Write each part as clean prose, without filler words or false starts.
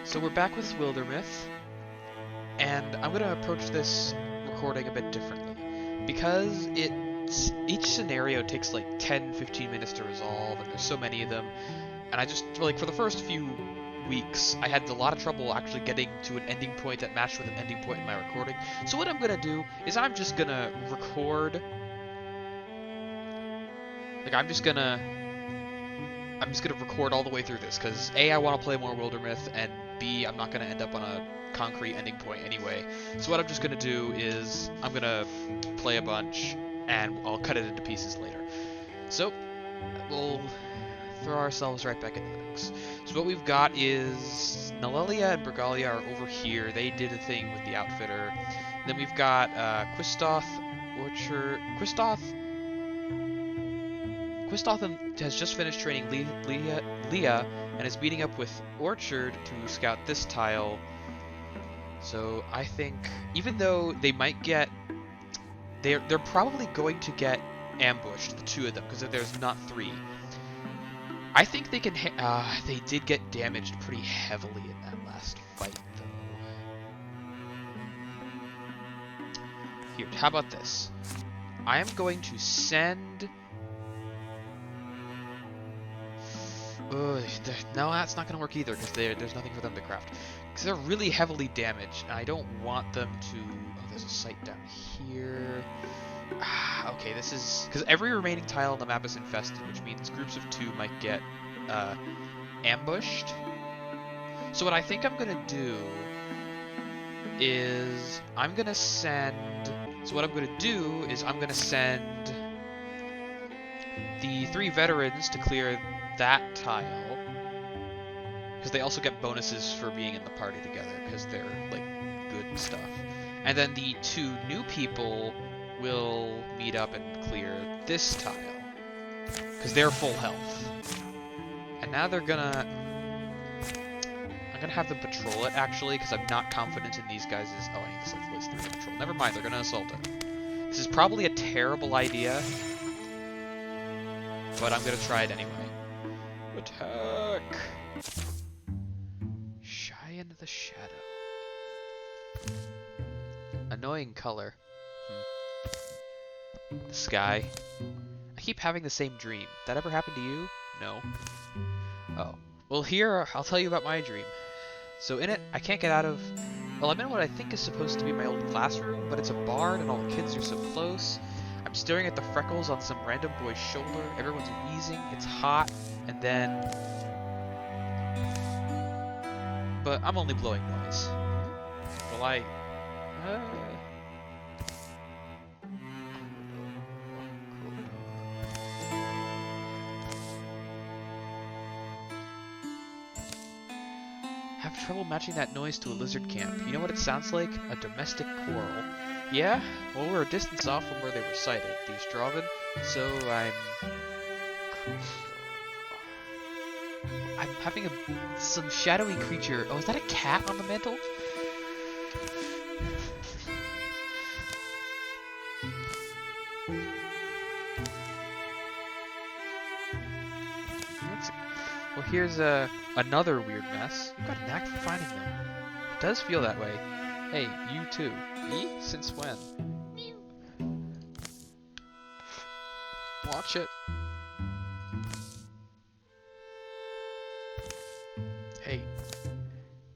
So we're back with Wildermyth, and I'm going to approach this recording a bit differently. Because each scenario takes like 10-15 minutes to resolve, and there's so many of them, and I just, like, for the first few weeks, I had a lot of trouble actually getting to an ending point that matched with an ending point in my recording. So what I'm going to do is I'm just going to record, like, I'm just going to record all the way through this, because A, I want to play more Wildermyth, and B, I'm not going to end up on a concrete ending point anyway. So what I'm just going to do is I'm going to play a bunch, and I'll cut it into pieces later. So, we'll throw ourselves right back into the mix. So what we've got is Nalelia and Brigalia are over here. They did a thing with the outfitter. And then we've got Quistoth has just finished training Leah and is meeting up with Orchard to scout this tile. So I think, even though they might get, they're probably going to get ambushed, the two of them, because there's not three. I think they can. They did get damaged pretty heavily in that last fight, though. Here, how about this? I am going to send. No, that's not going to work either, because there's nothing for them to craft. Because they're really heavily damaged, and I don't want them to... Oh, there's a site down here. Okay, this is... Because every remaining tile on the map is infested, which means groups of two might get ambushed. So what I think I'm going to do is... I'm going to send... So what I'm going to do is I'm going to send the 3 veterans to clear that tile, because they also get bonuses for being in the party together, because they're, like, good and stuff. And then the 2 new people will meet up and clear this tile, because they're full health. And now they're gonna... I'm gonna have them patrol it, actually, because I'm not confident in these guys' Oh, I need to select list 3 to patrol. Never mind, they're gonna assault it. This is probably a terrible idea, but I'm gonna try it anyway. Attack! Shy into the shadow. Annoying color. The sky. I keep having the same dream. That ever happened to you? No. Oh. Well, here, I'll tell you about my dream. So in it, I can't get out of... Well, I'm in what I think is supposed to be my old classroom, but it's a barn and all the kids are so close. I'm staring at the freckles on some random boy's shoulder. Everyone's wheezing. It's hot. And then... But I'm only blowing noise. Well, have trouble matching that noise to a lizard camp. You know what it sounds like? A domestic quarrel. Yeah? Well, we're a distance off from where they were sighted, these Draven, so I'm having some shadowy creature. Oh, is that a cat on the mantle? Well, here's another weird mess. You've got a knack for finding them. It does feel that way. Hey, you too. Me? Since when? Watch it. Hey,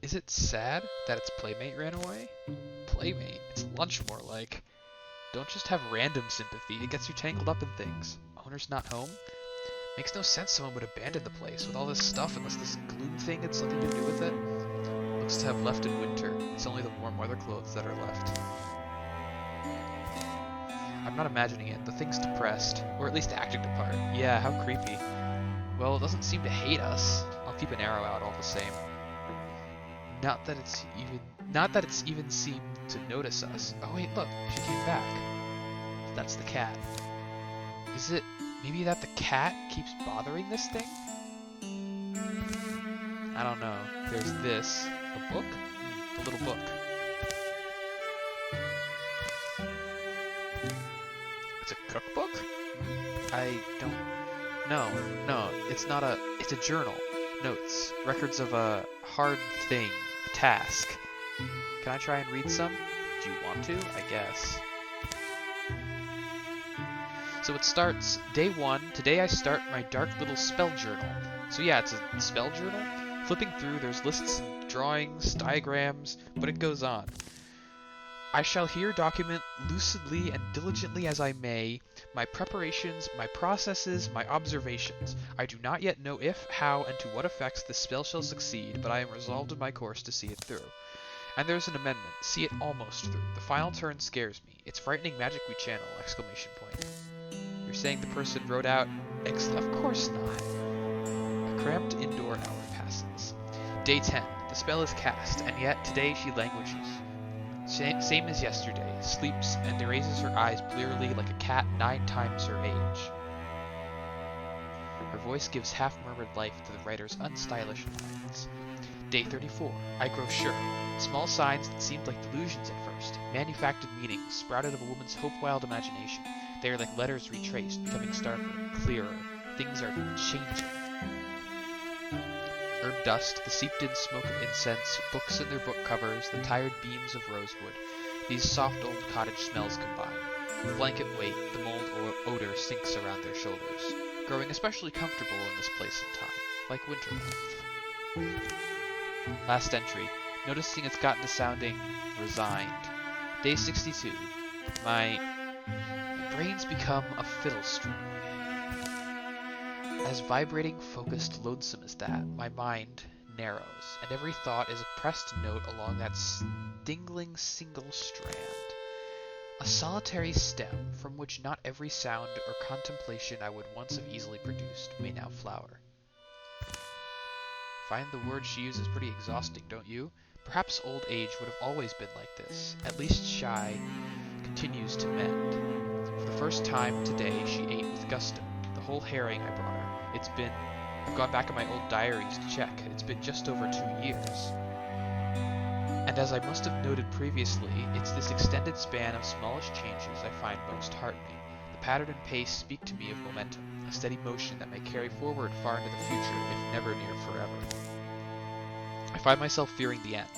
is it sad that its playmate ran away? Playmate? It's lunch more like. Don't just have random sympathy, it gets you tangled up in things. Owner's not home? Makes no sense someone would abandon the place with all this stuff unless this gloom thing had something to do with it. Looks to have left in winter. It's only the warm weather clothes that are left. I'm not imagining it. The thing's depressed. Or at least acting the part. Yeah, how creepy. Well, it doesn't seem to hate us. I'll keep an arrow out all the same. Not that it's even seemed to notice us. Oh wait, look, she came back. That's the cat. Is it maybe that the cat keeps bothering this thing? I don't know. There's this. A book? A little book. It's a cookbook? I don't... No, it's not a... It's a journal. Notes. Records of a hard thing, a task. Can I try and read some? Do you want to? I guess. So it starts, day 1, today I start my dark little spell journal. So yeah, it's a spell journal. Flipping through, there's lists and drawings, diagrams, but it goes on. I shall here document lucidly and diligently as I may my preparations, my processes, my observations. I do not yet know if, how, and to what effects this spell shall succeed, but I am resolved in my course to see it through. And there's an amendment, see it almost through. The final turn scares me. It's frightening magic we channel, exclamation point. You're saying the person wrote out, of course not. A cramped indoor hour passes. Day 10, the spell is cast, and yet today she languishes. Same as yesterday, sleeps and erases her eyes blearily like a cat 9 times her age. Her voice gives half-murmured life to the writer's unstylish lines. Day 34, I grow sure. Small signs that seemed like delusions at first, manufactured meanings sprouted of a woman's hope-wild imagination. They are like letters retraced, becoming starker, clearer. Things are changing. Herb dust, the seeped-in smoke of incense, books in their book covers, the tired beams of rosewood. These soft old cottage smells combine. The blanket weight, the mold odor sinks around their shoulders, growing especially comfortable in this place and time, like Wildermyth. Last entry, noticing it's gotten to sounding resigned. Day 62. My brain's become a fiddle string. As vibrating, focused, loathsome as that, my mind narrows, and every thought is a pressed note along that stingling single strand. A solitary stem from which not every sound or contemplation I would once have easily produced may now flower. Find the word she uses pretty exhausting, don't you? Perhaps old age would have always been like this. At least Shy continues to mend. For the first time today, she ate with gusto. The whole herring I brought her. I've gone back in my old diaries to check. It's been just over 2 years. And as I must have noted previously, it's this extended span of smallish changes I find most heartening. The pattern and pace speak to me of momentum, a steady motion that may carry forward far into the future, if never near forever. I find myself fearing the end,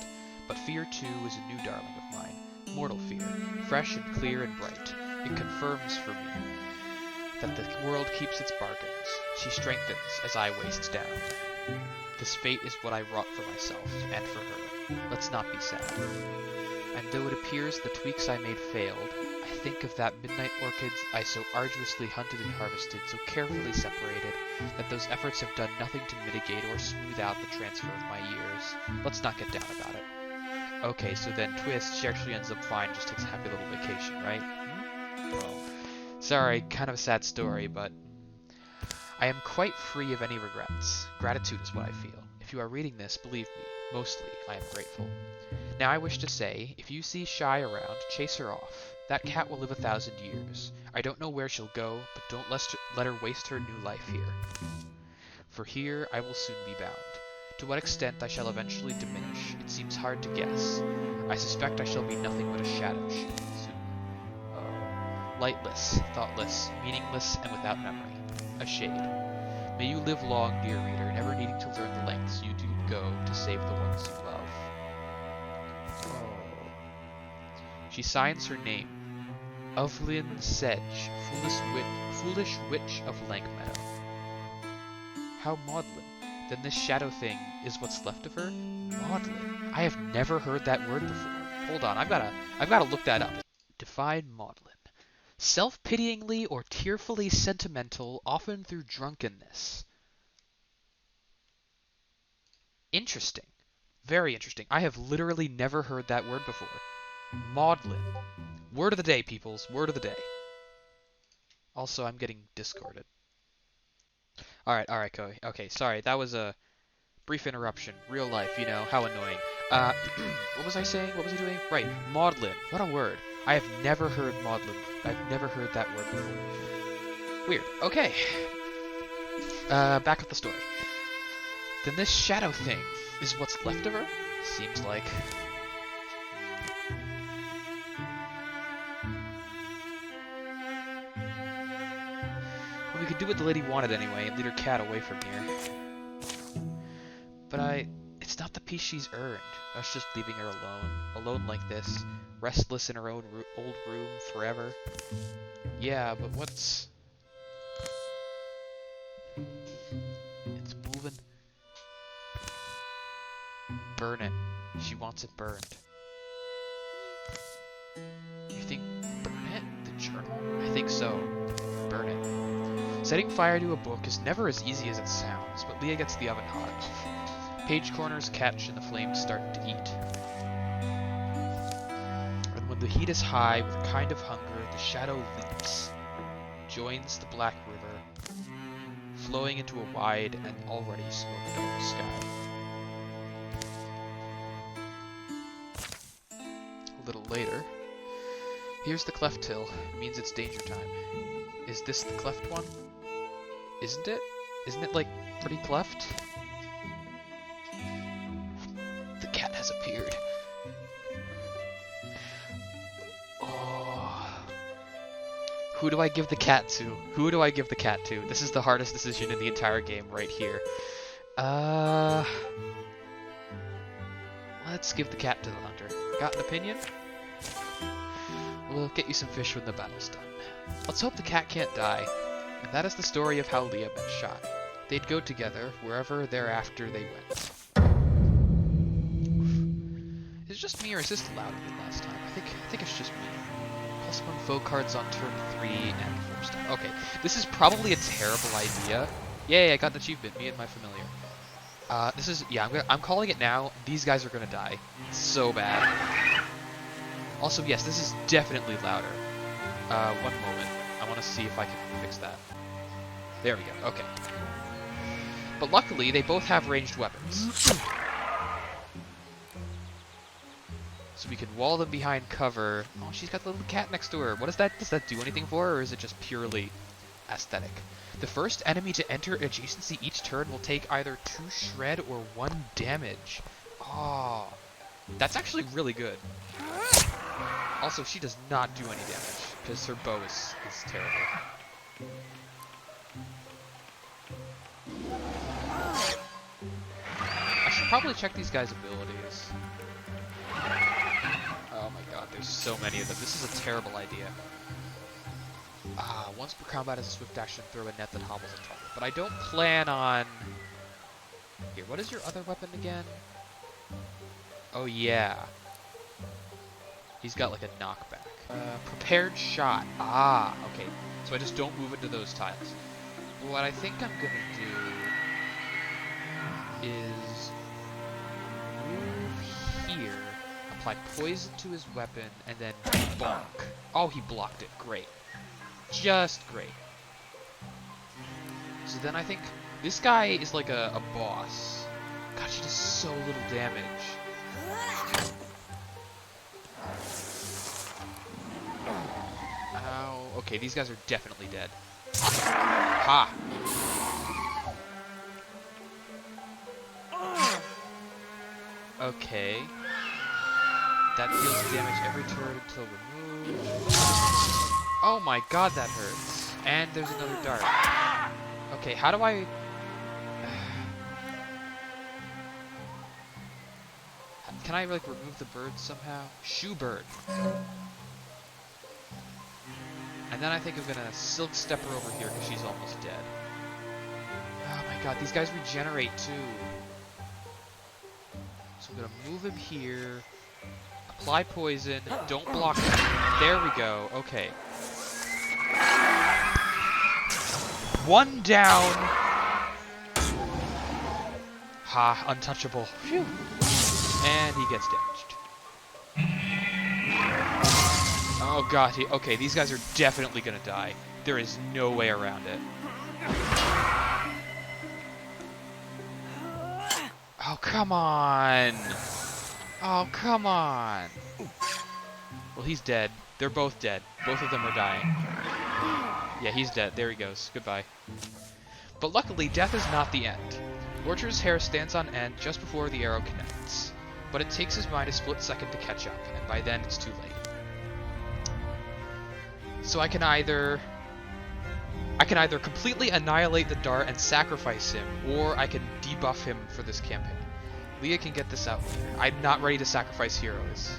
but fear too is a new darling of mine. Mortal fear, fresh and clear and bright. It confirms for me that the world keeps its bargains. She strengthens as I waste down. This fate is what I wrought for myself, and for her. Let's not be sad. And though it appears the tweaks I made failed, I think of that midnight orchids I so arduously hunted and harvested, so carefully separated, that those efforts have done nothing to mitigate or smooth out the transfer of my years. Let's not get down about it. Okay, so then twist, she actually ends up fine, just takes a happy little vacation, right? Well, sorry, kind of a sad story, but I am quite free of any regrets. Gratitude is what I feel. If you are reading this, believe me, mostly I am grateful. Now I wish to say, if you see Shy around, chase her off. That cat will live 1,000 years. I don't know where she'll go, but don't let her waste her new life here. For here I will soon be bound. To what extent I shall eventually diminish, it seems hard to guess. I suspect I shall be nothing but a shadow soon. Lightless, thoughtless, meaningless, and without memory. A shade. May you live long, dear reader, never needing to learn the lengths you do go to save the ones you love. Oh. She signs her name. Evelyn Sedge, foolish witch of Lankmeadow. How maudlin. Then this shadow thing is what's left of her? Maudlin. I have never heard that word before. Hold on, I've gotta look that up. Define maudlin. Self-pityingly or tearfully sentimental, often through drunkenness. Interesting. Very interesting. I have literally never heard that word before. Maudlin. Word of the day, peoples. Word of the day. Also, I'm getting discorded. Alright, Chloe. Okay, sorry. That was a brief interruption. Real life, you know, how annoying. What was I saying? What was I doing? Right, maudlin. What a word. I have never heard maudlin. I've never heard that word before. Weird. Okay. Back with the story. Then this shadow thing is what's left of her? Seems like. Well, we could do what the lady wanted anyway and lead her cat away from here. But it's It's not the peace she's earned. Us just leaving her alone. Alone like this. Restless in her own old room forever. Yeah, but what's... It's moving. Burn it. She wants it burned. You think burn it? The journal? I think so. Burn it. Setting fire to a book is never as easy as it sounds, but Leah gets the oven hot. Page corners catch and the flames start to eat. And when the heat is high with a kind of hunger, the shadow leaps, joins the black river, flowing into a wide and already smoked over sky. A little later, here's the cleft hill. Means it's danger time. Is this the cleft one? Isn't it? Isn't it, like, pretty cleft? The cat has appeared. Oh. Who do I give the cat to? Who do I give the cat to? This is the hardest decision in the entire game right here. Let's give the cat to the hunter. Got an opinion? We'll get you some fish when the battle's done. Let's hope the cat can't die. And that is the story of how Leah met Shai. They'd go together wherever thereafter they went. Is it just me or is this louder than last time? I think it's just me. +1 foe cards on turn 3 and 4 stuff. Okay, this is probably a terrible idea. Yay, I got an achievement, me and my familiar. This is, yeah, I'm calling it now. These guys are gonna die. So bad. Also, yes, this is definitely louder. One moment. I want to see if I can fix that. There we go, okay. But luckily, they both have ranged weapons. So we can wall them behind cover. Oh, she's got the little cat next to her. What is that? Does that do anything for her, or is it just purely aesthetic? The first enemy to enter adjacency each turn will take either 2 shred or 1 damage. Oh, that's actually really good. Also, she does not do any damage, because her bow is terrible. I should probably check these guys' abilities. Oh my god, there's so many of them. This is a terrible idea. Once per combat as a swift action, throw a net that hobbles a target. But I don't plan on... Here, what is your other weapon again? Oh yeah. He's got like a knockback. Prepared shot. Ah, okay. So I just don't move into those tiles. But what I think I'm gonna do is move here, apply poison to his weapon, and then bonk. Oh, he blocked it. Great. Just great. So then I think this guy is like a boss. God, she does so little damage. Ow. Okay, these guys are definitely dead. Ha! Okay. That deals damage every turn until removed. Oh my god, that hurts. And there's another dart. Okay, how do I... Can I, like, remove the bird somehow? Shoe bird. And then I think I'm gonna silk step her over here because she's almost dead. Oh my god, these guys regenerate too. So I'm gonna move him here. Apply poison. Don't block him. There we go. Okay. 1 down. Ha, untouchable. Phew. And he gets damaged. Oh god, okay, these guys are definitely gonna die. There is no way around it. Oh, come on! Oh, come on! Well, he's dead. They're both dead. Both of them are dying. Yeah, he's dead. There he goes. Goodbye. But luckily, death is not the end. Lorcher's hair stands on end just before the arrow connects. But it takes his mind a split second to catch up, and by then it's too late. So I can either completely annihilate the dart and sacrifice him, or I can debuff him for this campaign. Leah can get this out later. I'm not ready to sacrifice heroes.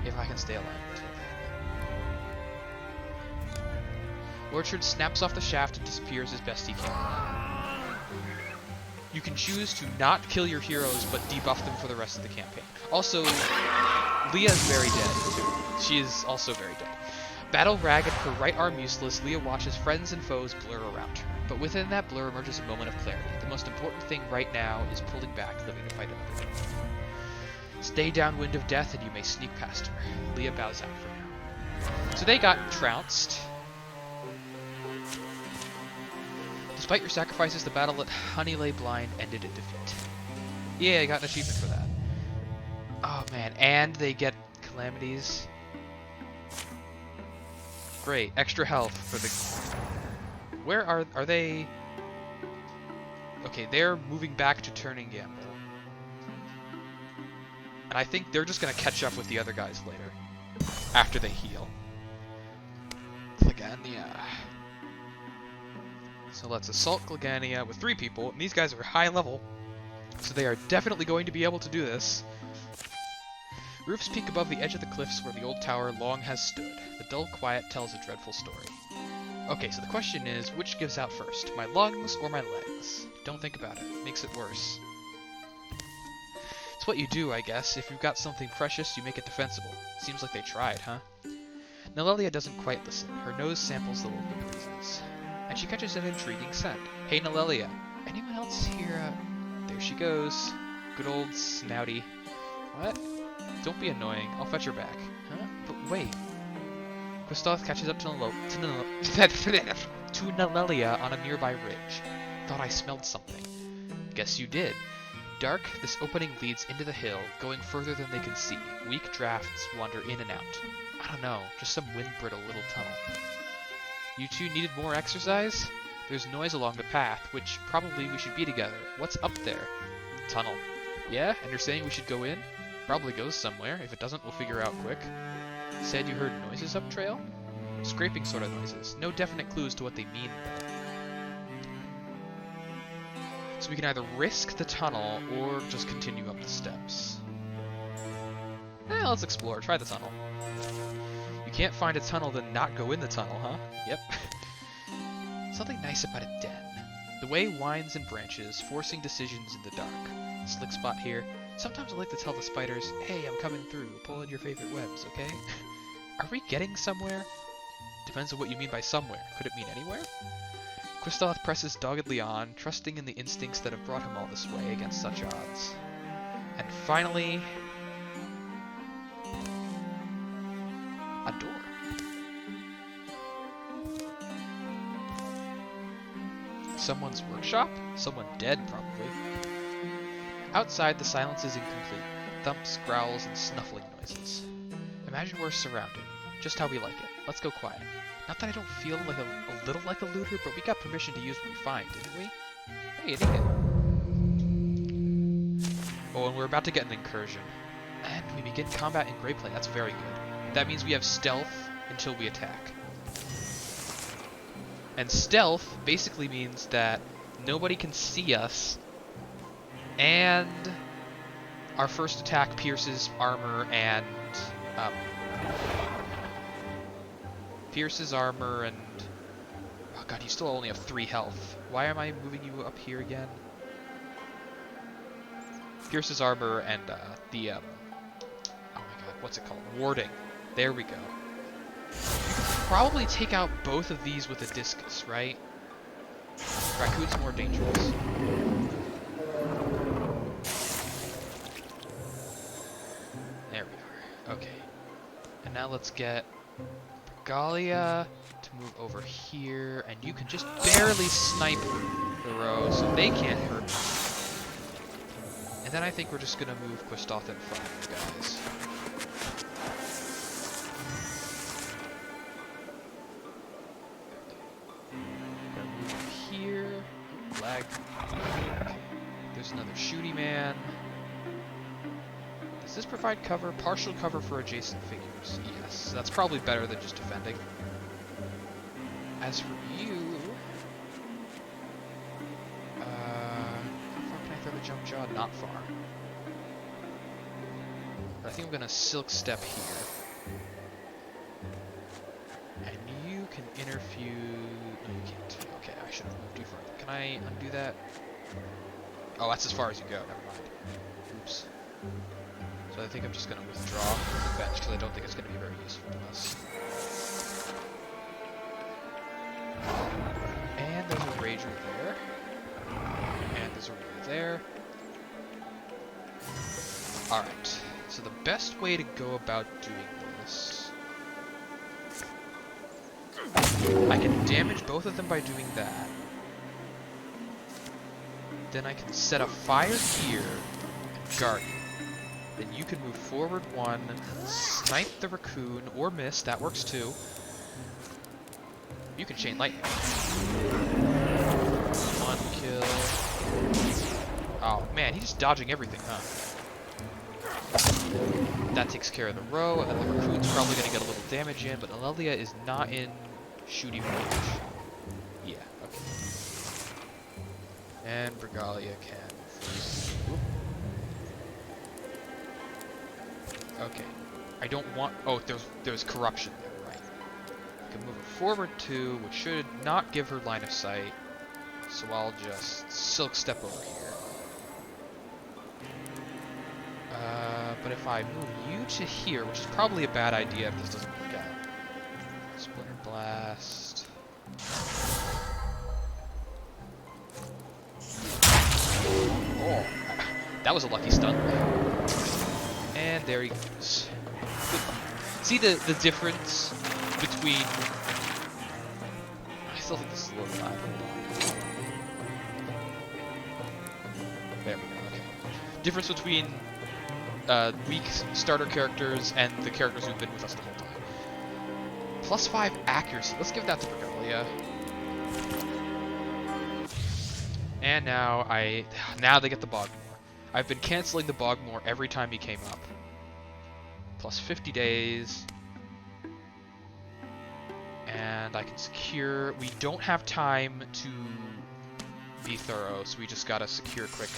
If I can stay alive until then. Orchard snaps off the shaft and disappears as best he can. You can choose to not kill your heroes, but debuff them for the rest of the campaign. Also, Leah is very dead, too. She is also very dead. Battle ragged, her right arm useless, Leah watches friends and foes blur around her. But within that blur emerges a moment of clarity. The most important thing right now is pulling back, living to fight another day. Stay downwind of death and you may sneak past her. Leah bows out for now. So they got trounced. Despite your sacrifices, the battle at Honey Lay Blind ended in defeat. Yeah, I got an achievement for that. Oh man, and they get calamities. Great, extra health for the... Where are they? Okay, they're moving back to Turning Gamble. And I think they're just gonna catch up with the other guys later. After they heal. Clegania. So let's assault Clegania with 3 people, and these guys are high level. So they are definitely going to be able to do this. Roofs peak above the edge of the cliffs where the old tower long has stood. The dull quiet tells a dreadful story. Okay, so the question is, which gives out first? My lungs or my legs? Don't think about it. Makes it worse. It's what you do, I guess. If you've got something precious, you make it defensible. Seems like they tried, huh? Nelelia doesn't quite listen. Her nose samples the local breezes. And she catches an intriguing scent. Hey, Nelelia. Anyone else here? There she goes. Good old Snouty. What? Don't be annoying. I'll fetch her back. Huh? But wait. Kristoff catches up to Nelelia on a nearby ridge. Thought I smelled something. Guess you did. Dark, this opening leads into the hill, going further than they can see. Weak drafts wander in and out. I don't know, just some wind-brittle little tunnel. You two needed more exercise? There's noise along the path, which probably we should be together. What's up there? Tunnel. Yeah? And you're saying we should go in? Probably goes somewhere. If it doesn't, we'll figure out quick. Said you heard noises up trail? Scraping sort of noises. No definite clues to what they mean, though. So we can either risk the tunnel, or just continue up the steps. Let's explore. Try the tunnel. You can't find a tunnel, then not go in the tunnel, huh? Yep. Something nice about a den. The way winds and branches, forcing decisions in the dark. Slick spot here. Sometimes I like to tell the spiders, hey, I'm coming through, pull in your favorite webs, okay? Are we getting somewhere? Depends on what you mean by somewhere. Could it mean anywhere? Kristoff presses doggedly on, trusting in the instincts that have brought him all this way against such odds. And finally... a door. Someone's workshop? Someone dead, probably. Outside, the silence is incomplete. Thumps, growls, and snuffling noises. Imagine we're surrounded. Just how we like it. Let's go quiet. Not that I don't feel like a little like a looter, but we got permission to use what we find, didn't we? Hey, I think it. Oh, and we're about to get an incursion. And we begin combat in Greyplane. That's very good. That means we have stealth until we attack. And stealth basically means that nobody can see us, and our first attack pierces armor and oh god, you still only have 3 health. Why am I moving you up here again? Pierces armor and the oh my god, what's it called? Warding. There we go. Probably take out both of these with a discus, right? Raccoon's more dangerous. There we are. Okay. And now let's get Galia to move over here, and you can just barely snipe the row so they can't hurt me. And then I think we're just gonna move Kristoff in front of you guys. Gonna move here. Lag. There's another shooty man. Does this provide cover? Partial cover for adjacent figures. Yes, that's probably better than just defending. As for you... how far can I throw the jump jaw? Not far. But I think I'm gonna silk step here. And you can interfuse... No, you can't. Okay, I should have moved you further. Can I undo that? Oh, that's as far as you go. Never mind. Oops. So I think I'm just gonna withdraw from the bench because I don't think it's gonna be very useful to us. And there's a Rager there. And there's a Rager there. Alright, so the best way to go about doing this... I can damage both of them by doing that. Then I can set a fire here and guard you. Then you can move forward one, snipe the raccoon, or miss, that works too. You can chain lightning. One kill. Oh man, he's just dodging everything, huh? That takes care of the row, and then the raccoon's probably going to get a little damage in, but Alelia is not in shooting range. Yeah, okay. And Regalia can... Oop. Okay. I don't want... Oh, there's corruption there, right. I can move it forward 2, which should not give her line of sight. So I'll just silk step over here. But if I move you to here, which is probably a bad idea if this doesn't work out. Splinter Blast. Oh, that was a lucky stun. And there he goes. See the difference between... I still think this is a little loud. There we go, okay. Difference between weak starter characters and the characters who've been with us the whole time. +5 accuracy. Let's give that to Regalia. And now they get the Bogmore. I've been canceling the Bogmore every time he came up. Plus 50 days. And I can secure... We don't have time to be thorough, so we just gotta secure quick.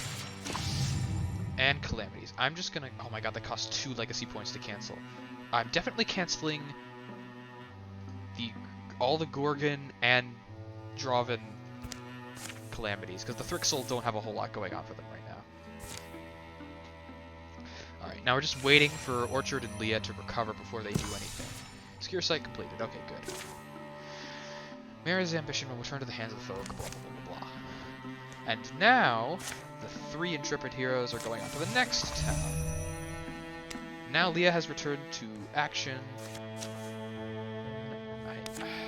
And Calamities. I'm just gonna... Oh my god, that costs 2 legacy points to cancel. I'm definitely canceling all the Gorgon and Draven Calamities, because the Thrixel don't have a whole lot going on for them right now. Alright, now we're just waiting for Orchard and Leah to recover before they do anything. Secure site completed. Okay, good. Mara's ambition will return to the hands of the foe, blah, blah, blah, blah, blah. And now, the 3 intrepid heroes are going on to the next town. Now Leah has returned to action.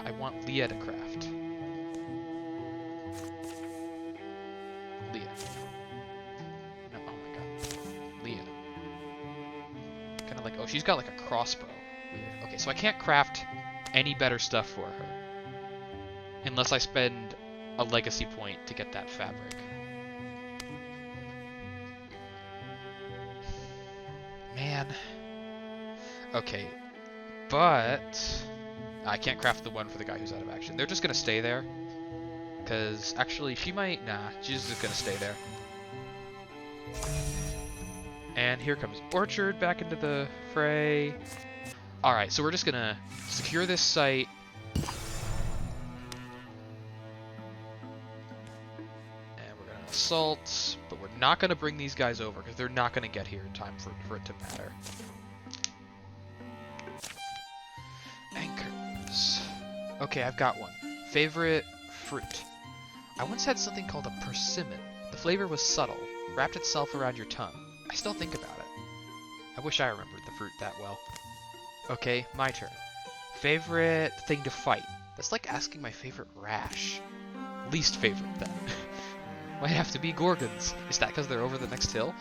I want Leah to craft. Leah. No, oh my god. Leah. Kind of like, oh, she's got like a crossbow. Weird. Okay, so I can't craft any better stuff for her. Unless I spend a legacy point to get that fabric. Man. Okay. But I can't craft the one for the guy who's out of action. They're just gonna stay there. Because actually she might... Nah, she's just gonna stay there. And here comes Orchard back into the fray. Alright, so we're just gonna secure this site. And we're gonna assault. But we're not gonna bring these guys over because they're not gonna get here in time for it to matter. Anchors. Okay, I've got one. Favorite fruit. I once had something called a persimmon. The flavor was subtle, wrapped itself around your tongue. I still think about it. I wish I remembered the fruit that well. Okay, my turn. Favorite thing to fight. That's like asking my favorite rash. Least favorite, then. Might have to be Gorgons. Is that because they're over the next hill?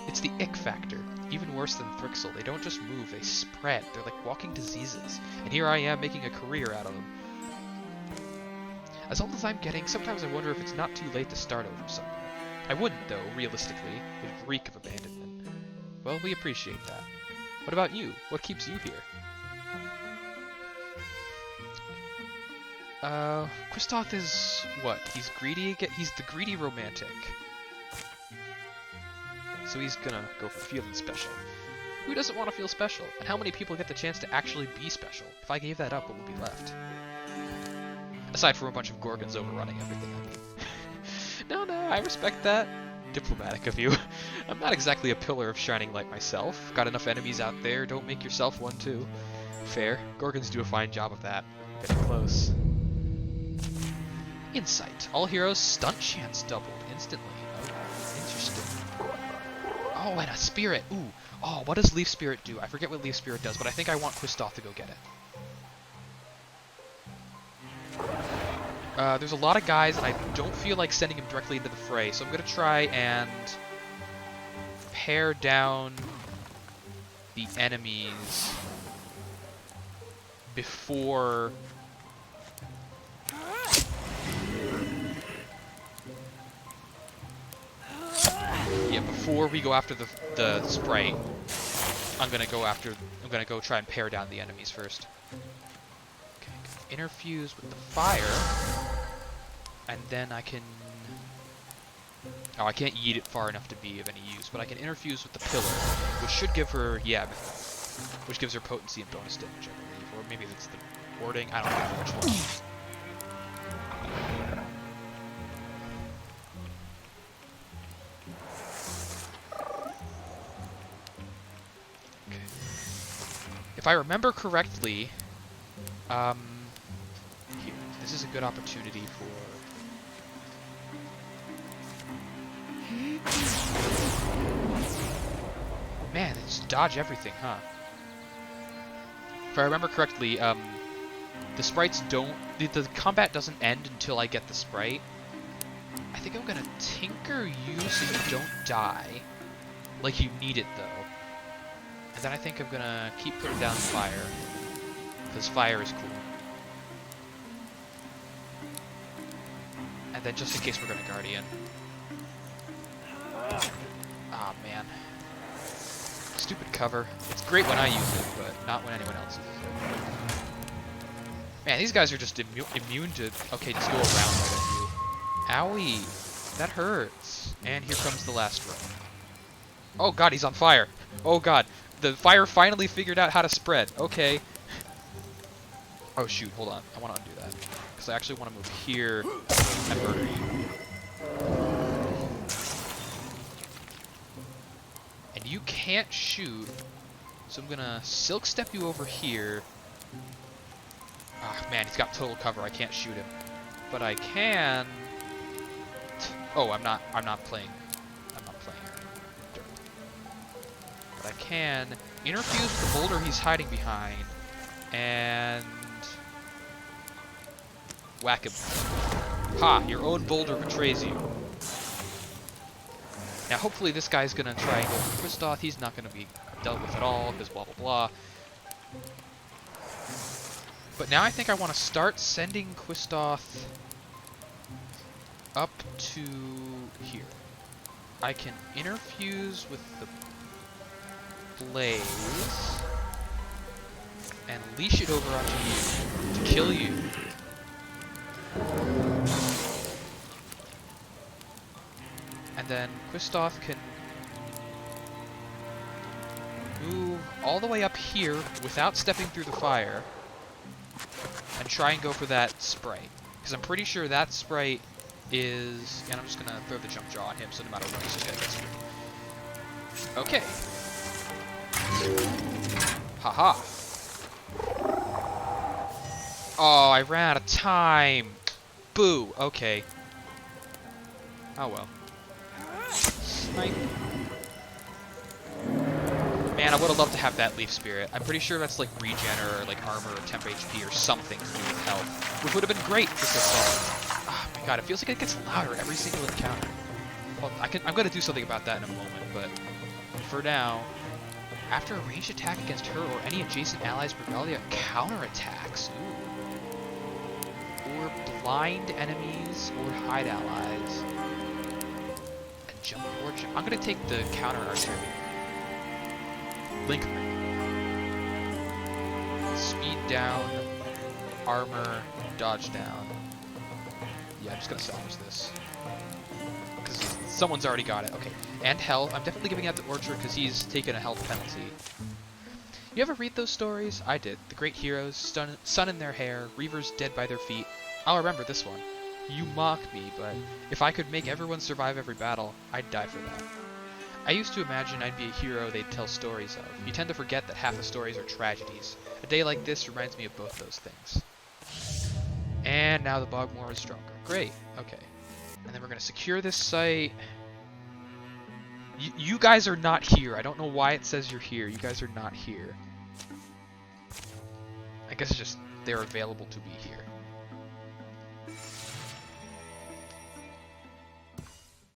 It's the ick factor. Even worse than Thrixel. They don't just move, they spread. They're like walking diseases. And here I am making a career out of them. As old as I'm getting, sometimes I wonder if it's not too late to start over somewhere. I wouldn't, though, realistically. It'd reek of abandonment. Well, we appreciate that. What about you? What keeps you here? Kristoff is... what? He's greedy? He's the greedy romantic. so he's gonna go for feeling special. Who doesn't want to feel special? And how many people get the chance to actually be special? If I gave that up, what would be left? Aside from a bunch of Gorgons overrunning everything, I mean. No, I respect that. Diplomatic of you. I'm not exactly a pillar of shining light myself. Got enough enemies out there, don't make yourself one too. Fair. Gorgons do a fine job of that. Getting close. Insight. All heroes' stunt chance doubled instantly. Oh, interesting. Oh, and a spirit. Ooh. Oh, what does Leaf Spirit do? I forget what Leaf Spirit does, but I think I want Kristoff to go get it. There's a lot of guys, and I don't feel like sending him directly into the fray, so I'm going to try and pare down the enemies before... Yeah, before we go after the Sprite, I'm going to go try and pare down the enemies first. Okay, interfuse with the fire. And then I can... Oh, I can't yeet it far enough to be of any use, but I can interfuse with the pillar, which should give her... Yeah, which gives her potency and bonus damage, I believe. Or maybe it's the warding. I don't know which one. Okay. If I remember correctly, here, this is a good opportunity for... Man, they just dodge everything, huh? If I remember correctly, the sprites don't... The combat doesn't end until I get the sprite. I think I'm gonna tinker you so you don't die. Like you need it, though. And then I think I'm gonna keep putting down fire. Because fire is cool. And then just in case we're gonna Guardian. Ah, man. Stupid cover. It's great when I use it, but not when anyone else uses it. Man, these guys are just immune to... Okay, just go around you. Owie. That hurts. And here comes the last row. Oh god, he's on fire. Oh god. The fire finally figured out how to spread. Okay. Oh shoot, hold on. I want to undo that. Because I actually want to move here and murder you. And you can't shoot, so I'm gonna silk step you over here. Ah, man, he's got total cover. I can't shoot him, but I can. Oh, I'm not playing. I'm not playing dirt. But I can interfuse with the boulder he's hiding behind, and whack him. Ha! Your own boulder betrays you. Now, hopefully this guy's going to try and go for Kristoff. He's not going to be dealt with at all, because blah, blah, blah. But now I think I want to start sending Kristoff up to here. I can interfuse with the blaze and leash it over onto you to kill you. And then Kristoff can move all the way up here without stepping through the fire and try and go for that sprite. Because I'm pretty sure that sprite is... And I'm just going to throw the jump jaw on him, so no matter what, he's just going to get screwed. Okay. Haha. Oh, I ran out of time. Boo. Okay. Oh well. Snipe. Man, I would have loved to have that Leaf Spirit. I'm pretty sure that's like regen or like armor or temp HP or something to do with health, which would have been great for this. Oh my god, it feels like it gets louder every single encounter. Well, I'm gonna do something about that in a moment, but for now, after a ranged attack against her or any adjacent allies, Regalia counterattacks. Ooh. Or blind enemies or hide allies. Jump or jump. I'm gonna take the counter archery. Link. Speed down, armor, dodge down. Yeah, I'm just gonna salvage this. Because someone's already got it. Okay. And health. I'm definitely giving out the orchard because he's taken a health penalty. You ever read those stories? I did. The great heroes, sun in their hair, reavers dead by their feet. I'll remember this one. You mock me, but if I could make everyone survive every battle, I'd die for that. I used to imagine I'd be a hero they'd tell stories of. You tend to forget that half the stories are tragedies. A day like this reminds me of both those things. And now the Bogmore is stronger. Great. Okay. And then we're going to secure this site. You guys are not here. I don't know why it says you're here. You guys are not here. I guess it's just they're available to be here.